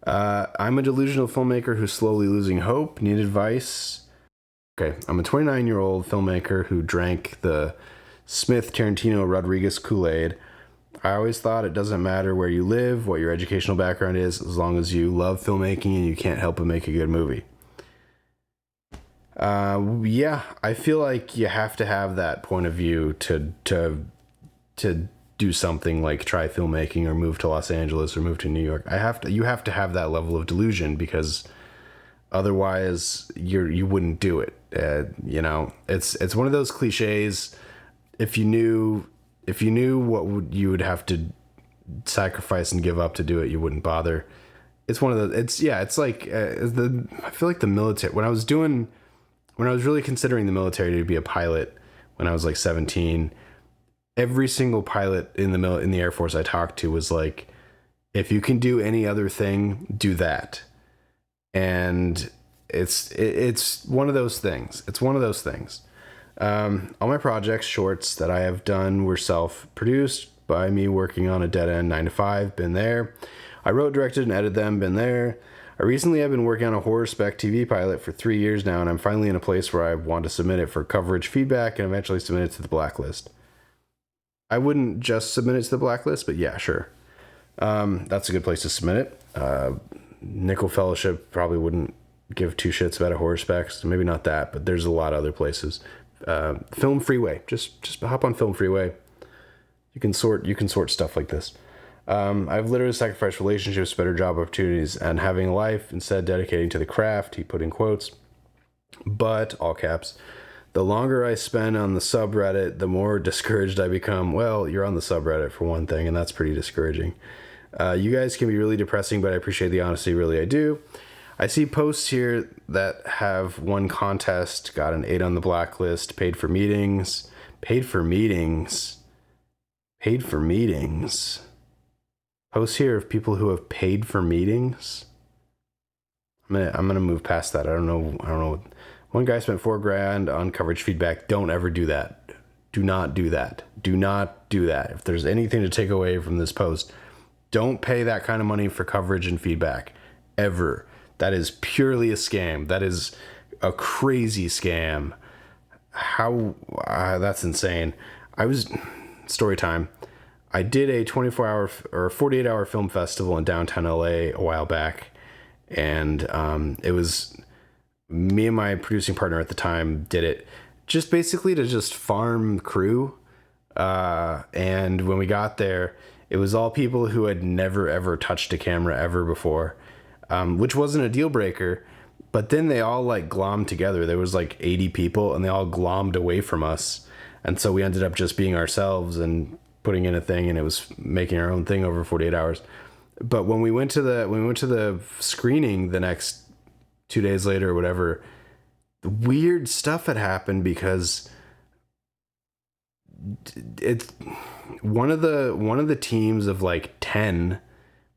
I'm a delusional filmmaker who's slowly losing hope. Need advice? Okay, I'm a 29-year-old filmmaker who drank the Smith Tarantino Rodriguez Kool-Aid. I always thought it doesn't matter where you live, what your educational background is, as long as you love filmmaking and you can't help but make a good movie. Yeah, I feel like you have to have that point of view to do something like try filmmaking or move to Los Angeles or move to New York. You have to have that level of delusion, because otherwise you wouldn't do it. It's one of those cliches. If you knew what you would have to sacrifice and give up to do it, you wouldn't bother. It's one of the, it's like I feel like the military, when I was really considering the military to be a pilot when I was like 17, every single pilot in the Air Force I talked to was like, if you can do any other thing, do that. And it's one of those things. It's one of those things. All my projects, shorts that I have done were self-produced by me working on a dead-end 9 to 5, been there. I wrote, directed, and edited them, been there. Recently, I've been working on a horror spec TV pilot for 3 years now, and I'm finally in a place where I want to submit it for coverage, feedback, and eventually submit it to the blacklist. I wouldn't just submit it to the blacklist, but yeah, sure. That's a good place to submit it. Nickel Fellowship probably wouldn't give two shits about a horror spec, so maybe not that, but there's a lot of other places. Film Freeway, just hop on Film Freeway. You can sort stuff like this. I've literally sacrificed relationships, better job opportunities, and having a life, instead dedicating to the craft, he put in quotes. But, all caps, the longer I spend on the subreddit, the more discouraged I become. Well, you're on the subreddit for one thing, and that's pretty discouraging. You guys can be really depressing, but I appreciate the honesty, really I do. I see posts here that have won contest, got an 8 on the blacklist, paid for meetings. Posts here of people who have paid for meetings. I'm gonna move past that. I don't know. One guy spent $4,000 on coverage feedback. Don't ever do that. Do not do that. Do not do that. If there's anything to take away from this post, don't pay that kind of money for coverage and feedback ever. That is purely a scam. That is a crazy scam. How that's insane. Story time. I did a 24-hour or 48-hour film festival in downtown LA a while back, and it was me and my producing partner at the time did it just basically to just farm crew. And when we got there, it was all people who had never ever touched a camera ever before, which wasn't a deal breaker. But then they all like glommed together. There was like 80 people, and they all glommed away from us, and so we ended up just being ourselves and putting in a thing, and it was making our own thing over 48 hours. But when we went to the screening the next 2 days later or whatever, weird stuff had happened, because it's one of the teams of like 10,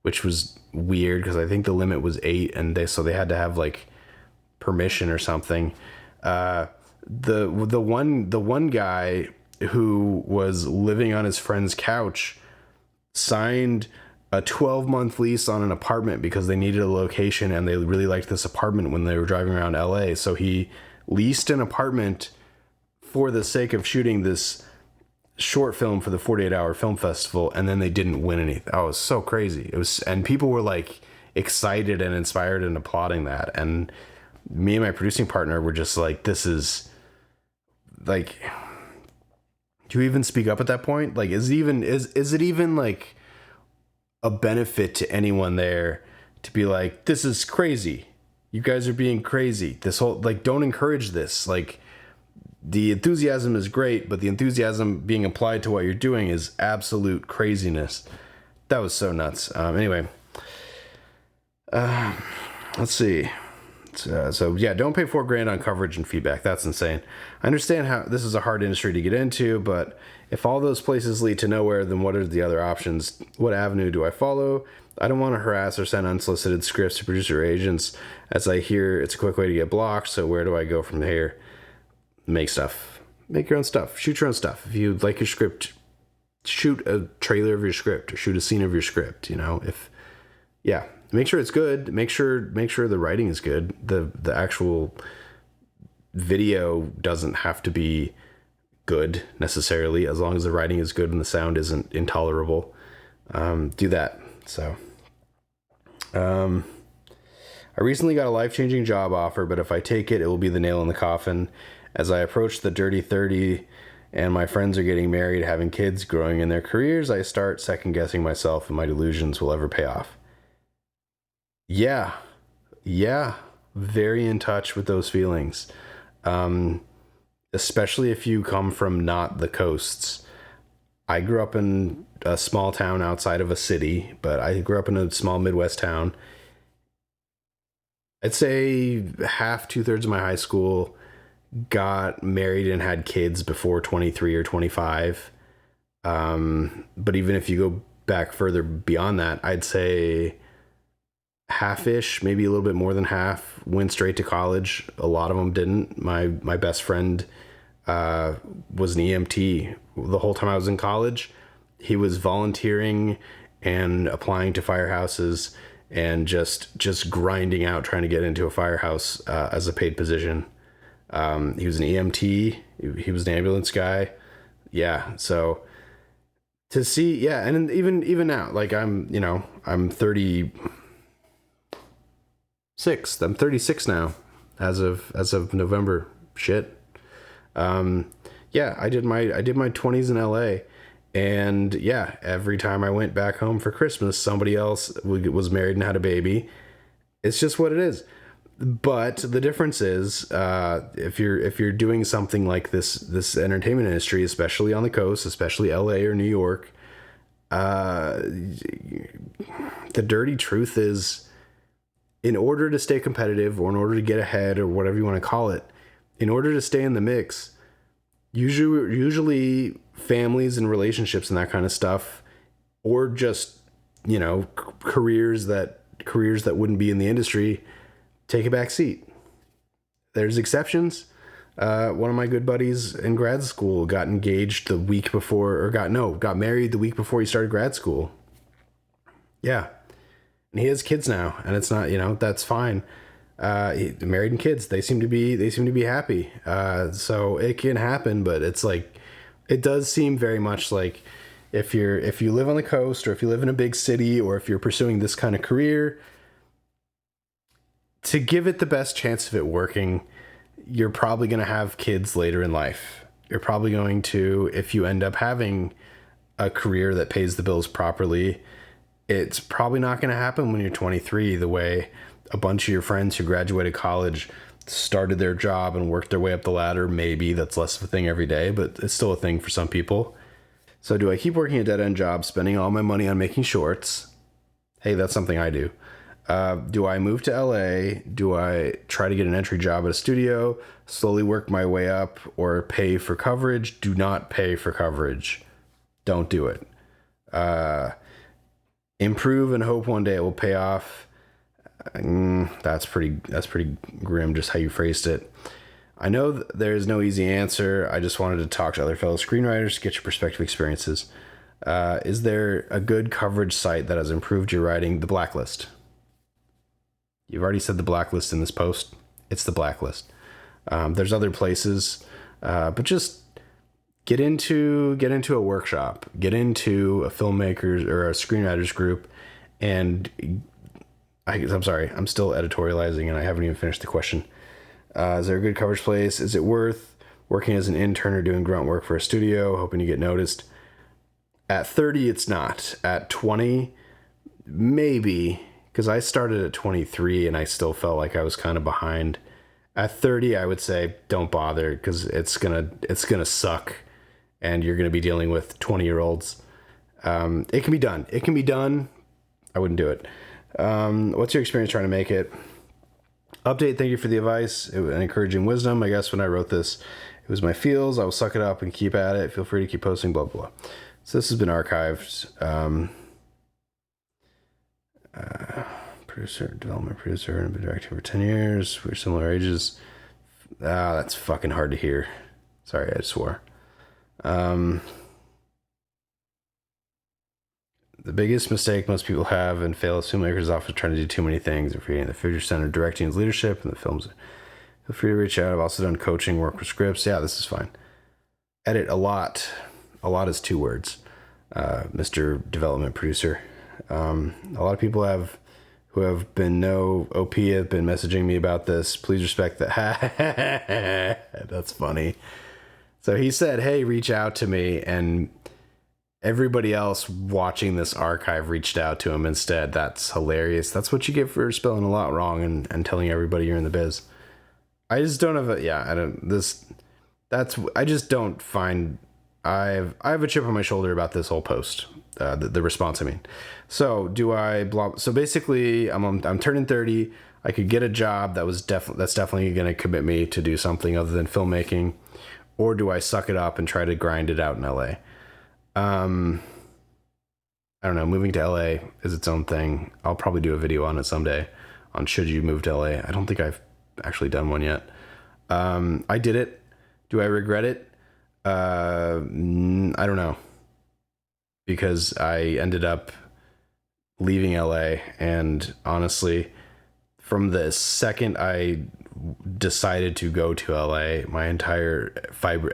which was weird because I think the limit was 8, and they had to have like permission or something. The one guy who was living on his friend's couch signed a 12-month lease on an apartment because they needed a location, and they really liked this apartment when they were driving around LA. So he leased an apartment for the sake of shooting this short film for the 48-hour film festival, and then they didn't win anything. Oh, it was so crazy. And people were like excited and inspired and applauding that. And me and my producing partner were just like, this is like, do you even speak up at that point? Like, is it even like a benefit to anyone there to be like, this is crazy, you guys are being crazy, this whole, like, don't encourage this. Like, the enthusiasm is great, but the enthusiasm being applied to what you're doing is absolute craziness. That was so nuts. Anyway, let's see. So yeah, don't pay $4,000 on coverage and feedback. That's insane. I understand how this is a hard industry to get into, but if all those places lead to nowhere, then what are the other options? What avenue do I follow? I don't want to harass or send unsolicited scripts to producer agents, as I hear it's a quick way to get blocked. So where do I go from here? Make stuff. Make your own stuff. Shoot your own stuff. If you like your script, shoot a trailer of your script or shoot a scene of your script, Make sure it's good. Make sure the writing is good. The actual video doesn't have to be good necessarily, as long as the writing is good and the sound isn't intolerable. Do that. So, I recently got a life-changing job offer, but if I take it, it will be the nail in the coffin. As I approach the dirty 30 and my friends are getting married, having kids, growing in their careers, I start second-guessing myself and my delusions will ever pay off. Yeah. Very in touch with those feelings. Especially if you come from not the coasts. I grew up in a small town outside of a city, but I grew up in a small Midwest town. I'd say half, 2/3 of my high school got married and had kids before 23 or 25. But even if you go back further beyond that, I'd say half-ish, maybe a little bit more than half, went straight to college. A lot of them didn't. My best friend was an EMT the whole time I was in college. He was volunteering and applying to firehouses and just grinding out trying to get into a firehouse as a paid position. He was an EMT. He was an ambulance guy. Yeah. So to see, yeah. And even now, like I'm 36. I'm 36 now as of November. Shit. Yeah, I did my 20s in LA, and yeah, every time I went back home for Christmas, somebody else was married and had a baby. It's just what it is. But the difference is, if you're doing something like this entertainment industry, especially on the coast, especially LA or New York, the dirty truth is, in order to stay competitive or in order to get ahead or whatever you want to call it, in order to stay in the mix, usually families and relationships and that kind of stuff, or just, careers that wouldn't be in the industry, take a back seat. There's exceptions. One of my good buddies in grad school got engaged the week before, or got married the week before he started grad school. Yeah. And he has kids now, and it's not, that's fine. Married and kids, they seem to be happy. So it can happen, but it's like, it does seem very much like if you live on the coast, or if you live in a big city, or if you're pursuing this kind of career, to give it the best chance of it working, you're probably going to have kids later in life. You're probably going to, if you end up having a career that pays the bills properly, it's probably not going to happen when you're 23, the way a bunch of your friends who graduated college started their job and worked their way up the ladder. Maybe that's less of a thing every day, but it's still a thing for some people. So do I keep working a dead-end job, spending all my money on making shorts? Hey, that's something I do. Do I move to LA? Do I try to get an entry job at a studio, slowly work my way up, or pay for coverage? Do not pay for coverage. Don't do it. Improve and hope one day it will pay off. That's pretty grim, just how you phrased it. I know there's no easy answer. I just wanted to talk to other fellow screenwriters, get your perspective experiences. Is there a good coverage site that has improved your writing? The Blacklist. You've already said the Blacklist in this post. It's the Blacklist. There's other places, but just get into a workshop, get into a filmmakers or a screenwriters group, and I'm sorry, I'm still editorializing and I haven't even finished the question. Is there a good coverage place? Is it worth working as an intern or doing grunt work for a studio, hoping you get noticed? At 30, it's not. At 20, maybe, because I started at 23 and I still felt like I was kind of behind. At 30, I would say don't bother, because it's gonna suck, and you're gonna be dealing with 20-year-olds. It can be done. It can be done. I wouldn't do it. What's your experience trying to make it? Update, thank you for the advice and encouraging wisdom. I guess when I wrote this, it was my feels. I will suck it up and keep at it. Feel free to keep posting, blah, blah, blah. So this has been archived. Producer, development producer, and been directing for 10 years. We're similar ages. That's fucking hard to hear. Sorry, I swore. The biggest mistake most people have and fail as filmmakers is often trying to do too many things. If you're in the future center directing and leadership in the films, feel free to reach out. I've also done coaching, work with scripts. Yeah, this is fine. Edit a lot. A lot is 2 words. Mr. Development Producer. A lot of people who have been no OP have been messaging me about this. Please respect that. That's funny. So he said, hey, reach out to me, and everybody else watching this archive reached out to him instead. That's hilarious. That's what you get for spelling a lot wrong and telling everybody you're in the biz. I just don't have I just don't find, I have a chip on my shoulder about this whole post, the response, I mean. So so basically I'm turning 30. I could get a job that's definitely going to commit me to do something other than filmmaking, or do I suck it up and try to grind it out in LA? I don't know. Moving to LA is its own thing. I'll probably do a video on it someday on should you move to LA. I don't think I've actually done one yet. I did it. Do I regret it? I don't know, because I ended up leaving LA, and honestly, from the second I decided to go to LA, my entire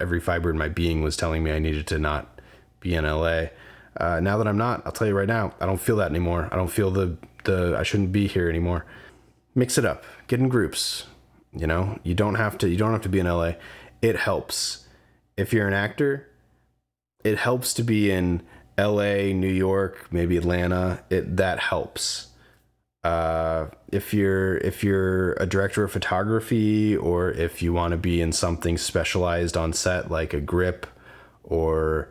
every fiber in my being was telling me I needed to not be in LA. Now that I'm not, I'll tell you right now, I don't feel that anymore. I don't feel the I shouldn't be here anymore. Mix it up. Get in groups. You know, you don't have to be in LA. It helps. If you're an actor, it helps to be in LA, New York, maybe Atlanta. That helps. If you're a director of photography, or if you want to be in something specialized on set, like a grip or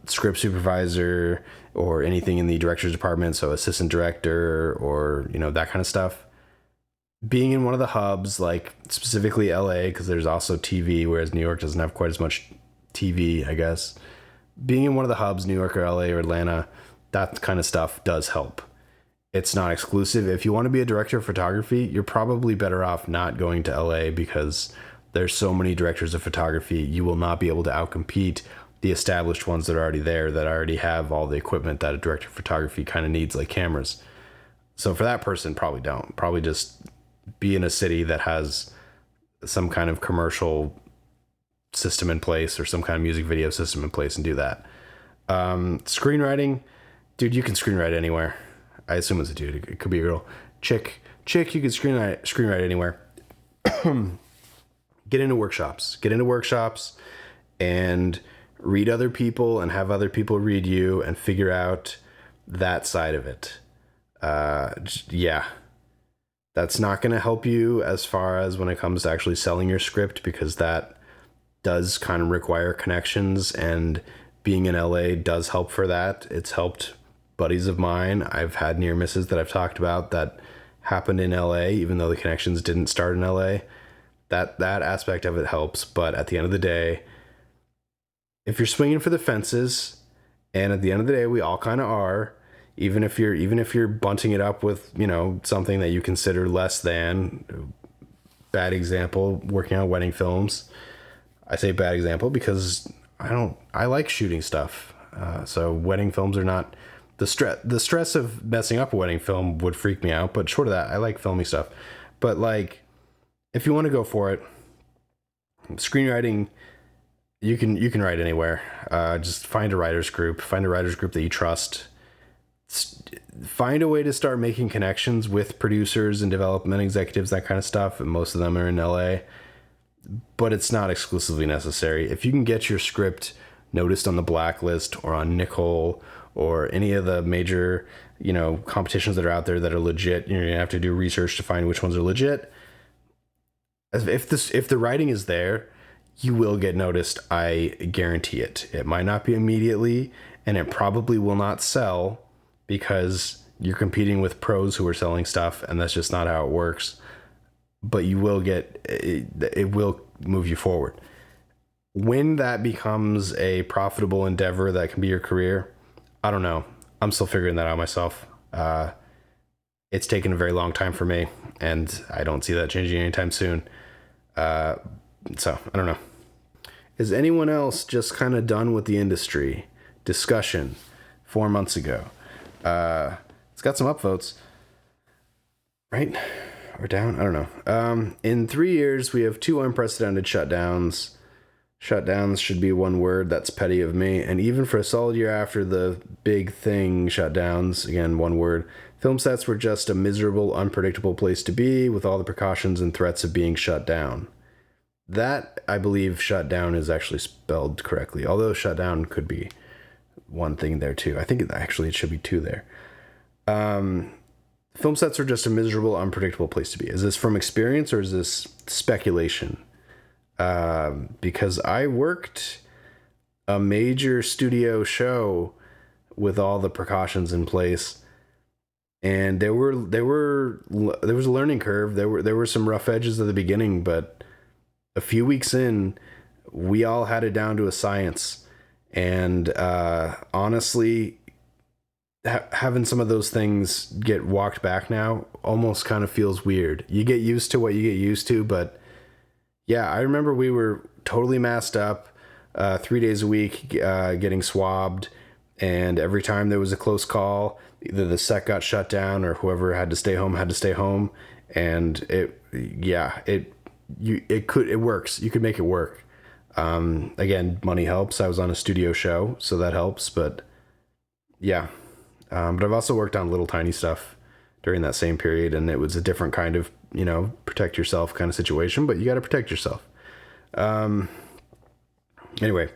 script supervisor or anything in the director's department, so assistant director or that kind of stuff, being in one of the hubs, like specifically LA, because there's also TV, whereas New York doesn't have quite as much TV, I guess. Being in one of the hubs, New York or LA or Atlanta, that kind of stuff does help. It's not exclusive. If you want to be a director of photography, you're probably better off not going to LA, because there's so many directors of photography. You will not be able to outcompete the established ones that are already there, that already have all the equipment that a director of photography kind of needs, like cameras. So for that person, probably don't. Probably just be in a city that has some kind of commercial system in place, or some kind of music video system in place, and do that. Screenwriting, dude, you can screenwrite anywhere. I assume it's a dude. It could be a girl. Chick, you can screenwrite anywhere. Get into workshops and read other people, and have other people read you, and figure out that side of it. Yeah. That's not going to help you as far as when it comes to actually selling your script, because that does kind of require connections, and being in LA does help for that. It's helped buddies of mine. I've had near misses that I've talked about that happened in LA, even though the connections didn't start in LA. That aspect of it helps. But at the end of the day, if you're swinging for the fences, and at the end of the day, we all kind of are, even if you're bunting it up with, something that you consider less than, bad example, working on wedding films. I say bad example because I like shooting stuff. So wedding films are not the stress of messing up a wedding film would freak me out. But short of that, I like filming stuff. But like, if you want to go for it, screenwriting, you can write anywhere. Just find a writer's group that you trust. Find a way to start making connections with producers and development executives, that kind of stuff. And most of them are in LA, but it's not exclusively necessary. If you can get your script noticed on the Blacklist or on Nickel or any of the major, competitions that are out there that are legit, you're gonna have to do research to find which ones are legit. If the writing is there, you will get noticed. I guarantee it. It might not be immediately, and it probably will not sell, because you're competing with pros who are selling stuff, and that's just not how it works. But you will get it will move you forward. When that becomes a profitable endeavor that can be your career, I don't know. I'm still figuring that out myself. It's taken a very long time for me, and I don't see that changing anytime soon. So I don't know. Is anyone else just kind of done with the industry? Discussion. 4 months ago. It's got some upvotes, right? Or down? I don't know. In 3 years, we have 2 unprecedented shutdowns. Shutdowns should be one word. That's petty of me. And even for a solid year after the big thing shutdowns, again, one word, film sets were just a miserable, unpredictable place to be with all the precautions and threats of being shut down. That, I believe, shut down is actually spelled correctly. Although shutdown could be one thing there too. I think it should be 2 there. Film sets are just a miserable, unpredictable place to be. Is this from experience or is this speculation? Because I worked a major studio show with all the precautions in place, and there was a learning curve. There were some rough edges at the beginning, but a few weeks in, we all had it down to a science. And honestly, having some of those things get walked back now almost kind of feels weird. You get used to what you get used to, but yeah, I remember we were totally masked up 3 days a week, getting swabbed. And every time there was a close call, either the set got shut down or whoever had to stay home. And it works. You could make it work. Again, money helps. I was on a studio show, so that helps. But yeah, but I've also worked on little tiny stuff during that same period, and it was a different kind of, protect yourself kind of situation, but you got to protect yourself. Anyway,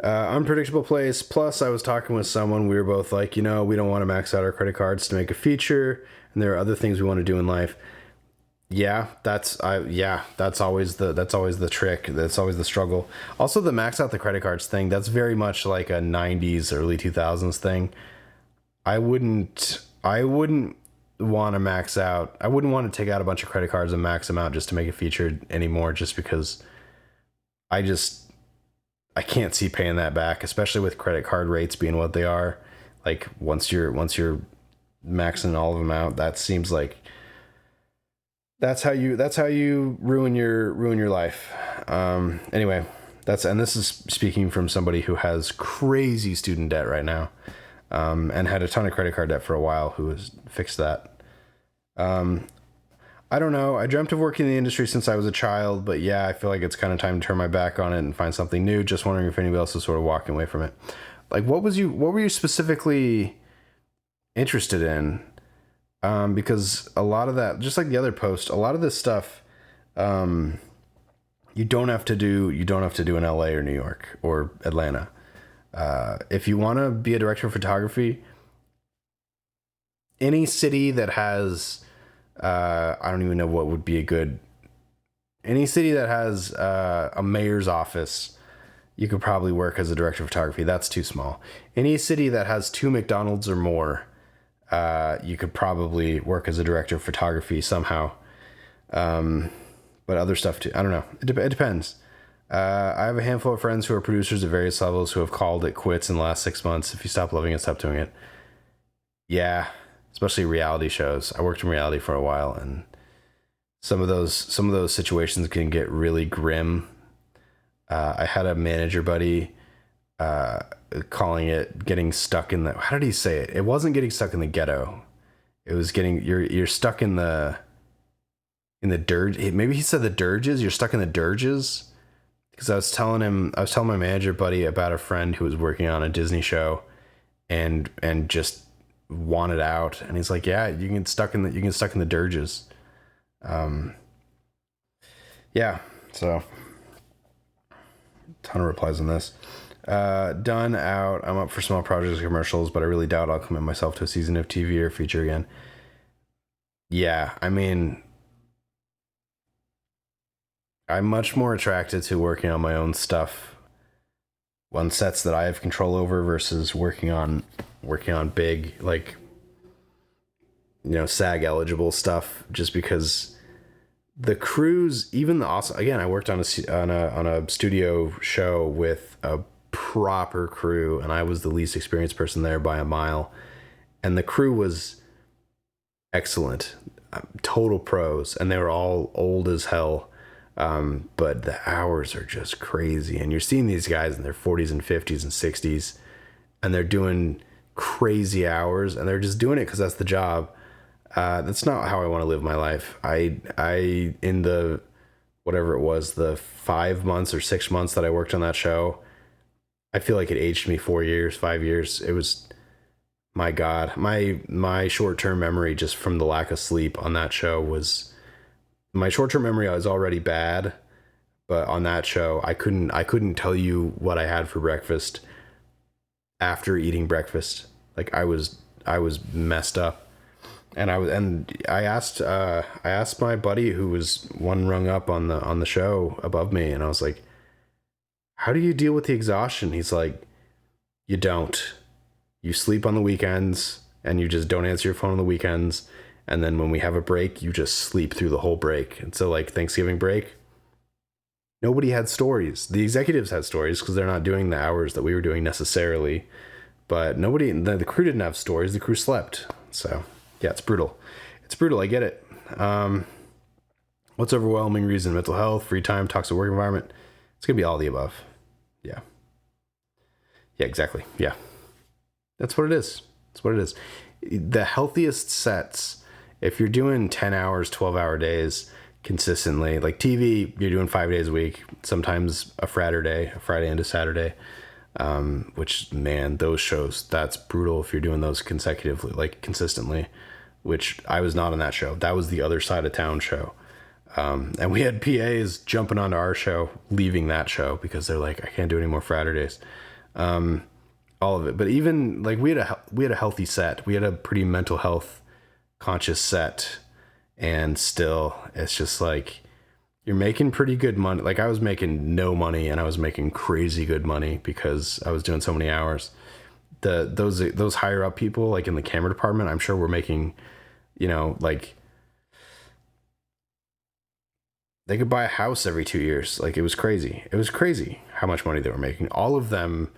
unpredictable place. Plus, I was talking with someone. We were both like, we don't want to max out our credit cards to make a feature, and there are other things we want to do in life. Yeah, that's always the trick. That's always the struggle. Also, the max out the credit cards thing, that's very much like a 90s, early 2000s thing. I wouldn't want to max out. I wouldn't want to take out a bunch of credit cards and max them out just to make a feature anymore, just because I can't see paying that back, especially with credit card rates being what they are. Like once you're maxing all of them out, that seems like that's how you ruin your life. Anyway, and this is speaking from somebody who has crazy student debt right now. And had a ton of credit card debt for a while, who has fixed that. I don't know. I dreamt of working in the industry since I was a child, but yeah, I feel like it's kind of time to turn my back on it and find something new. Just wondering if anybody else is sort of walking away from it. Like, what were you specifically interested in? Because a lot of that, just like the other post, a lot of this stuff, you don't have to do in LA or New York or Atlanta. If you want to be a director of photography, any city that has, I don't even know what would be any city that has a mayor's office, you could probably work as a director of photography. That's too small. Any city that has 2 McDonald's or more, you could probably work as a director of photography somehow. But other stuff too, I don't know. It depends. I have a handful of friends who are producers at various levels who have called it quits in the last 6 months. If you stop loving it, stop doing it. Yeah, especially reality shows. I worked in reality for a while, and some of those situations can get really grim. I had a manager buddy calling it getting stuck in the, how did he say it? It wasn't getting stuck in the ghetto. It was getting, you're stuck in the dirge. Maybe he said the dirges. You're stuck in the dirges. Because I was telling my manager buddy about a friend who was working on a Disney show and just wanted out. And he's like, yeah, you can get stuck in the dirges. Yeah. So ton of replies on this. Done, out. I'm up for small projects or commercials, but I really doubt I'll commit myself to a season of TV or feature again. Yeah. I mean, I'm much more attracted to working on my own stuff on sets that I have control over versus working on big, like, SAG eligible stuff, just because the crews, even the awesome, again, I worked on a studio show with a proper crew, and I was the least experienced person there by a mile, and the crew was excellent, total pros, and they were all old as hell. But the hours are just crazy, and you're seeing these guys in their 40s and 50s and 60s, and they're doing crazy hours, and they're just doing it because that's the job. That's not how I want to live my life. I in the whatever it was, the 5 months or 6 months that I worked on that show, I feel like it aged me 4 years, 5 years. It was, my God, my short-term memory just from the lack of sleep on that show was, my short-term memory was already bad, but on that show, I couldn't tell you what I had for breakfast after eating breakfast. Like I was messed up. And I asked my buddy who was one rung up on the show above me, and I was like, how do you deal with the exhaustion? He's like, you don't. You sleep on the weekends, and you just don't answer your phone on the weekends. And then when we have a break, you just sleep through the whole break. And so like Thanksgiving break, nobody had stories. The executives had stories because they're not doing the hours that we were doing necessarily. But the crew didn't have stories. The crew slept. So yeah, it's brutal. It's brutal. I get it. What's overwhelming reason? Mental health, free time, toxic work environment. It's going to be all the above. Yeah. Yeah, exactly. Yeah. That's what it is. That's what it is. The healthiest sets, if you're doing 10 hours, 12-hour days consistently, like TV, you're doing 5 days a week, sometimes a Friday into Saturday, which, man, those shows, that's brutal if you're doing those consecutively, like consistently, which I was not on that show. That was the other side of town show. And we had PAs jumping onto our show, leaving that show because they're like, I can't do any more Fridays. All of it. But even like we had a healthy set. We had a pretty mental health conscious set, and still it's just like, you're making pretty good money. Like I was making no money, and I was making crazy good money because I was doing so many hours. Those higher up people, like in the camera department, I'm sure we're making, like they could buy a house every 2 years. Like it was crazy. It was crazy how much money they were making. All of them,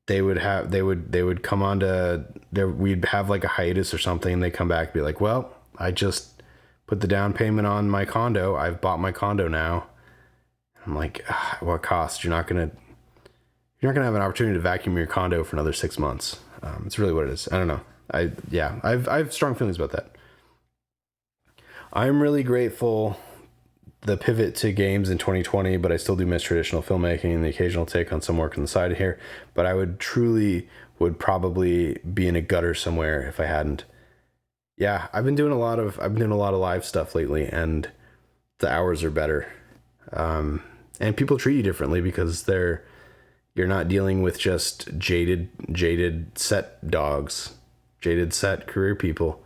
they would come on to there. We'd have like a hiatus or something, and they come back and be like, well, I just put the down payment on my condo. I've bought my condo now. I'm like, what cost? You're not gonna have an opportunity to vacuum your condo for another 6 months. It's really what it is. I don't know. I have strong feelings about that. I'm really grateful the pivot to games in 2020, but I still do miss traditional filmmaking and the occasional take on some work on the side here. But I would probably be in a gutter somewhere if I hadn't. Yeah, I've been doing a lot of live stuff lately, and the hours are better. And people treat you differently because you're not dealing with just jaded set dogs, jaded set career people.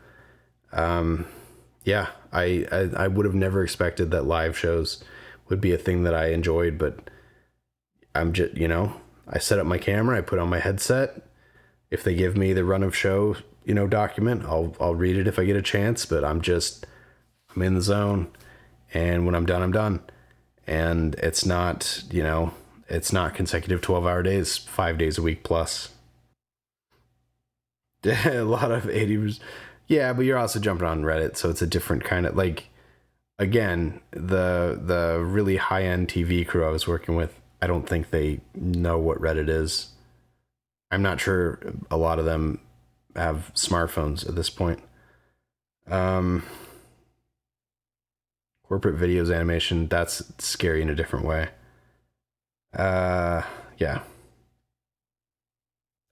Yeah, I would have never expected that live shows would be a thing that I enjoyed, but I'm just, I set up my camera, I put on my headset. If they give me the run of show, document, I'll read it if I get a chance, but I'm in the zone. And when I'm done, I'm done. And it's not, it's not consecutive 12-hour days, 5 days a week plus. A lot of 80s. Yeah, but you're also jumping on Reddit, so it's a different kind of, like, again, the really high-end TV crew I was working with, I don't think they know what Reddit is. I'm not sure a lot of them have smartphones at this point. Corporate videos animation, that's scary in a different way. Yeah.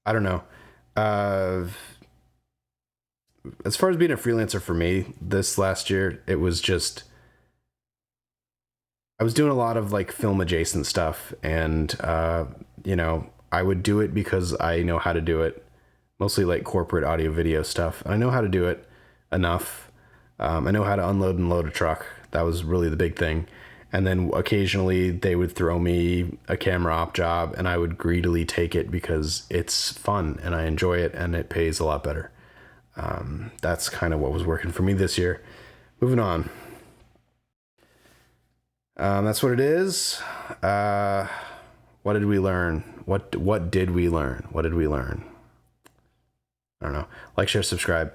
I don't know. As far as being a freelancer for me this last year, it was just, I was doing a lot of like film adjacent stuff, and I would do it because I know how to do it, mostly like corporate audio video stuff. I know how to do it enough. I know how to unload and load a truck. That was really the big thing. And then occasionally they would throw me a camera op job, and I would greedily take it because it's fun and I enjoy it and it pays a lot better. That's kind of what was working for me this year. Moving on. That's what it is. What did we learn? What did we learn? What did we learn? I don't know. Like, share, subscribe.